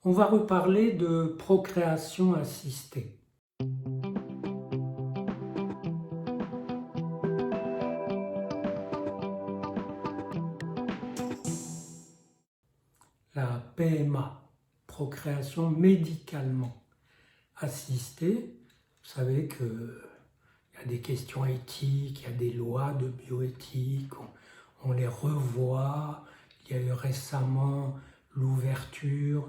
On va reparler de procréation assistée. La PMA, procréation médicalement assistée. Vous savez qu'il y a des questions éthiques, il y a des lois de bioéthique, on les revoit. Il y a eu récemment l'ouverture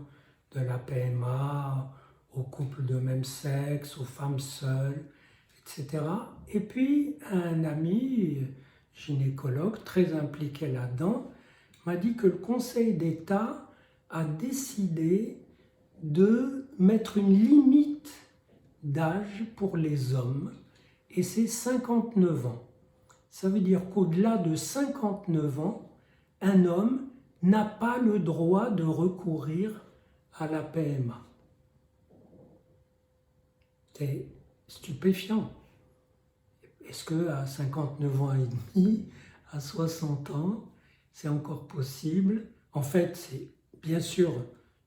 de la PMA aux couples de même sexe, aux femmes seules, etc. Et puis un ami gynécologue très impliqué là-dedans m'a dit que le Conseil d'État a décidé de mettre une limite d'âge pour les hommes, et c'est 59 ans. Ça veut dire qu'au-delà de 59 ans, un homme n'a pas le droit de recourir à la PMA. C'est stupéfiant. Est-ce qu'à 59 ans et demi, à 60 ans, c'est encore possible? En fait, c'est bien sûr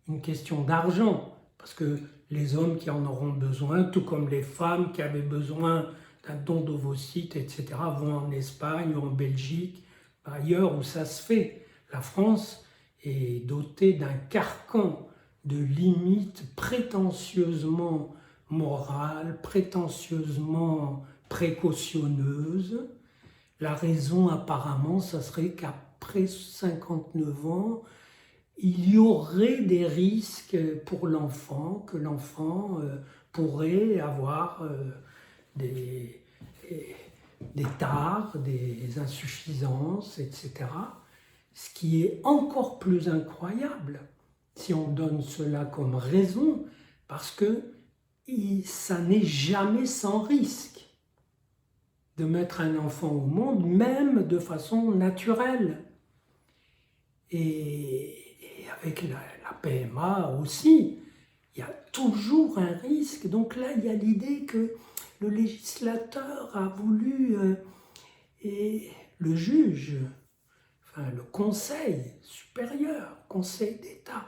une question d'argent, parce que les hommes qui en auront besoin, tout comme les femmes qui avaient besoin d'un don d'ovocytes, etc., vont en Espagne ou en Belgique, ailleurs où ça se fait. La France est dotée d'un carcan de limites prétentieusement morales, prétentieusement précautionneuses. La raison apparemment, ça serait qu'après 59 ans, il y aurait des risques pour l'enfant, que l'enfant pourrait avoir des tares, des insuffisances, etc. Ce qui est encore plus incroyable, si on donne cela comme raison, parce que ça n'est jamais sans risque de mettre un enfant au monde, même de façon naturelle. Et avec la PMA aussi, il y a toujours un risque. Donc là, il y a l'idée que le législateur a voulu, et le juge, enfin le conseil supérieur, conseil d'État,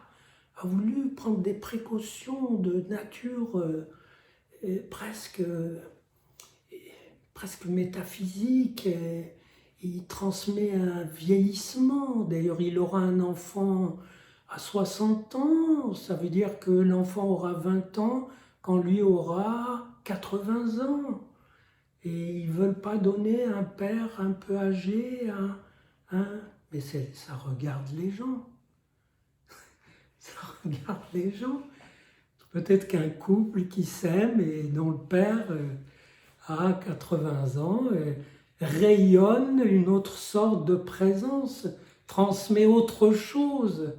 a voulu prendre des précautions de nature presque métaphysique. Il transmet un vieillissement. D'ailleurs, il aura un enfant à 60 ans. Ça veut dire que l'enfant aura 20 ans quand lui aura 80 ans. Et ils ne veulent pas donner un père un peu âgé. Mais ça regarde les gens. Ça regarde les gens. Peut-être qu'un couple qui s'aime et dont le père a 80 ans rayonne une autre sorte de présence, transmet autre chose.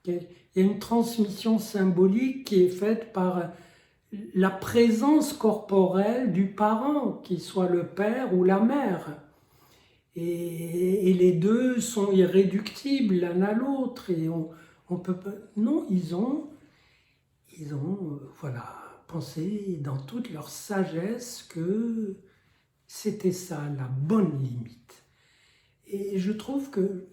Il y a une transmission symbolique qui est faite par la présence corporelle du parent, qu'il soit le père ou la mère. Et les deux sont irréductibles l'un à l'autre. Et on peut pas. Non, ils ont voilà, pensé dans toute leur sagesse que c'était ça, la bonne limite. Et je trouve que,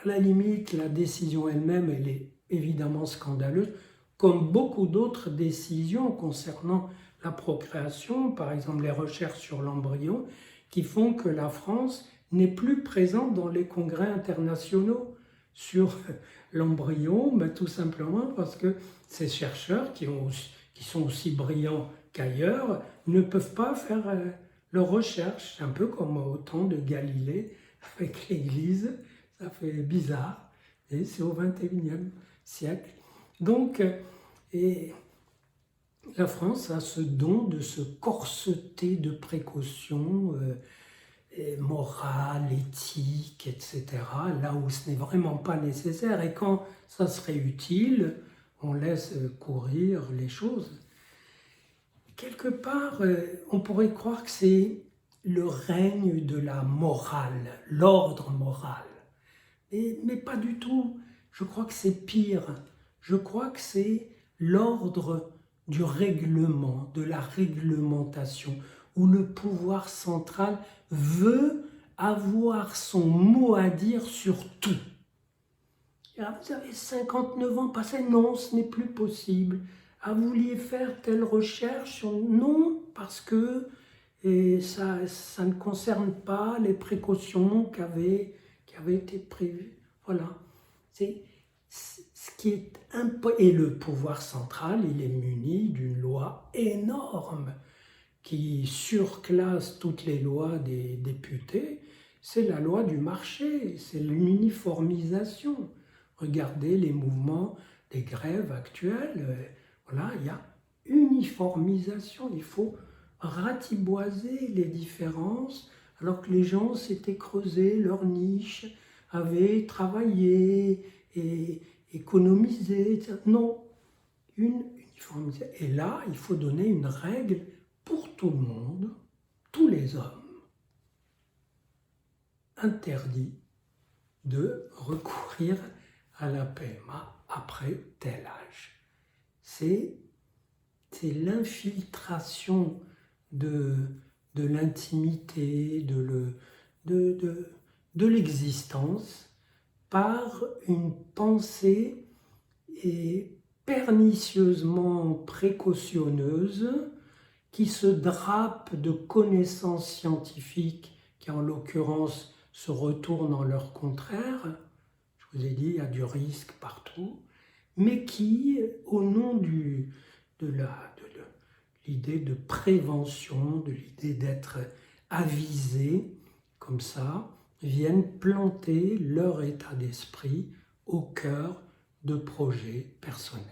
à la limite, la décision elle-même, elle est évidemment scandaleuse, comme beaucoup d'autres décisions concernant la procréation, par exemple les recherches sur l'embryon, qui font que la France n'est plus présente dans les congrès internationaux sur l'embryon, mais tout simplement parce que ces chercheurs, qui sont aussi brillants qu'ailleurs, ne peuvent pas faire leurs recherches. C'est un peu comme au temps de Galilée avec l'Église, ça fait bizarre, et c'est au XXIe siècle. Donc, et la France a ce don de se corseter de précautions morales, éthiques, etc., là où ce n'est vraiment pas nécessaire. Et quand ça serait utile, on laisse courir les choses. Quelque part, on pourrait croire que c'est le règne de la morale, l'ordre moral. Mais pas du tout. Je crois que c'est pire. Je crois que c'est l'ordre du règlement, de la réglementation, où le pouvoir central veut avoir son mot à dire sur tout. Ah, vous avez 59 ans passé, non, ce n'est plus possible. Ah, vous vouliez faire telle recherche? Non, parce que ça ne concerne pas les précautions qui avaient été prévues. Voilà. C'est ce qui est et le pouvoir central, il est muni d'une loi énorme qui surclasse toutes les lois des députés. C'est la loi du marché, c'est l'uniformisation. Regardez les mouvements des grèves actuelles. Voilà, il y a uniformisation. Il faut ratiboiser les différences, alors que les gens s'étaient creusés leur niche, avaient travaillé et économisé, etc. Non, une uniformisation. Et là, il faut donner une règle pour tout le monde, tous les hommes, interdit de recourir à la PMA après tel âge. C'est l'infiltration de l'intimité, de l'existence par une pensée pernicieusement précautionneuse qui se drape de connaissances scientifiques qui en l'occurrence se retournent en leur contraire. Je vous ai dit, il y a du risque partout, mais qui, au nom de l'idée de prévention, de l'idée d'être avisé, comme ça, viennent planter leur état d'esprit au cœur de projets personnels.